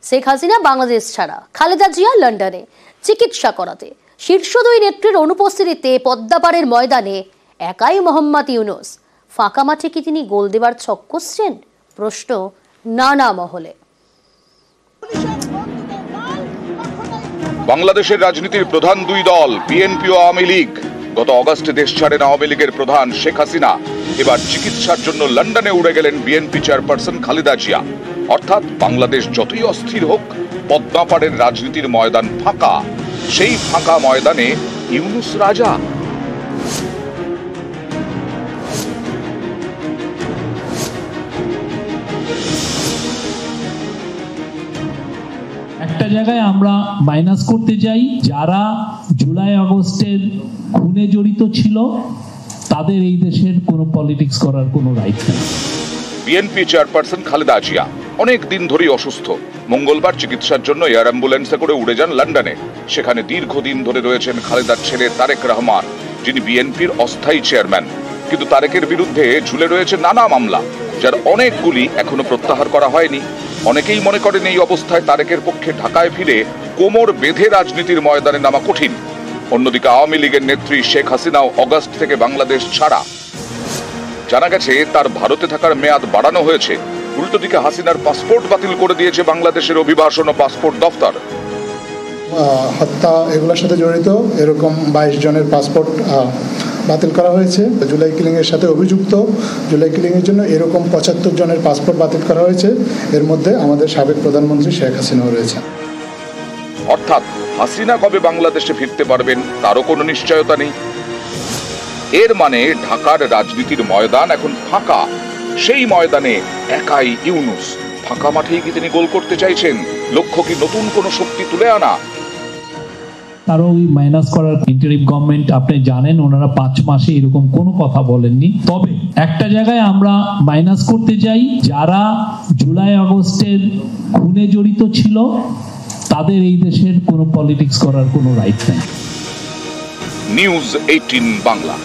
শেখ হাসিনা বাংলাদেশ ছাড়া, খালেদা জিয়া লন্ডনে চিকিৎসা করাতে। শীর্ষ দুই নেত্রীর অনুপস্থিতিতে পদ্মাপাড়ের ময়দানে একাই মোহাম্মদ ইউনূস। ফাঁকা মাঠে কি তিনি গোল দেবার ছক কষছেন? প্রশ্ন নানা মহলে। বাংলাদেশের রাজনীতির প্রধান দুই দল বিএনপি ও আওয়ামী লীগ। গত অগস্টে দেশ ছাড়েন আওয়ামী লীগের প্রধান শেখ হাসিনা। এবার চিকিৎসার জন্য লন্ডনে উড়ে গেলেন বিএনপি চেয়ারপারসন খালেদা জিয়া। অর্থাৎ বাংলাদেশ যতই অস্থির হোক, পদ্মাপাড়ের রাজনীতির ময়দান ফাঁকা। সেই ফাঁকা ময়দানে ইউনূস রাজা। একটা জায়গায় আমরা মাইনাস করতে চাই, যারা জুলাই আগস্টের খুনে জড়িত ছিল তাদের এই দেশের কোনো পলিটিক্স করার কোনো রাইট নেই। বিএনপি চেয়ারপারসন খালেদা জিয়া অনেক দিন ধরেই অসুস্থ। মঙ্গলবার চিকিৎসার জন্য এয়ার অ্যাম্বুলেন্সে করে উড়ে যান লন্ডনে। সেখানে দীর্ঘদিন ধরে রয়েছেন খালেদার ছেলে তারেক রহমান, যিনি বিএনপির অস্থায়ী চেয়ারম্যান। কিন্তু তারেকের বিরুদ্ধে ঝুলে রয়েছে নানা মামলা, যার অনেকগুলি এখনো প্রত্যাহার করা হয়নি। অনেকেই মনে করেন এই অবস্থায় তারেকের পক্ষে ঢাকায় ফিরে কোমর বেঁধে রাজনীতির ময়দানে নামা কঠিন। অন্যদিকে আওয়ামী লীগের নেত্রী শেখ হাসিনাও অগস্ট থেকে বাংলাদেশ ছাড়া। জানা গেছে তার ভারতে থাকার মেয়াদ বাড়ানো হয়েছে। উল্টো দিকে হাসিনার পাসপোর্ট বাতিল করে দিয়েছে বাংলাদেশের অভিবাসন ও পাসপোর্ট দফতর। হত্যা এগুলোর সাথে জড়িত এরকম 22 জনের পাসপোর্ট বাতিল করা হয়েছে। জুলাই কিলিং এর সাথে অভিযুক্ত, জুলাই কিলিং এর জন্য এরকম 75 জনের পাসপোর্ট বাতিল করা হয়েছে। এর মধ্যে আমাদের সাবেক প্রধানমন্ত্রী শেখ হাসিনাও রয়েছে। অর্থাৎ হাসিনা কবে বাংলাদেশে ফিরতে পারবেন তারও কোনো নিশ্চয়তা নেই। এর মানে ঢাকার রাজনীতির ময়দান এখন ফাঁকা। সেই ময়দানে একাই ইউনূস। ফাঁকা মাঠেই কি তিনি গোল করতে চাইছেন? লক্ষ্য কি নতুন কোনো শক্তি তুলে আনা? তারও ওই মাইনাস করার ইন্টারিম গভর্নমেন্ট, আপনি জানেন ওনারা 5 মাসে এরকম কোনো কথা বলেননি। তবে একটা জায়গায় আমরা মাইনাস করতে চাই, যারা জুলাই আগস্টের খুনে জড়িত ছিল তাদের এই দেশের কোনো পলিটিক্স করার কোনো রাইট নেই। নিউজ 18 বাংলা।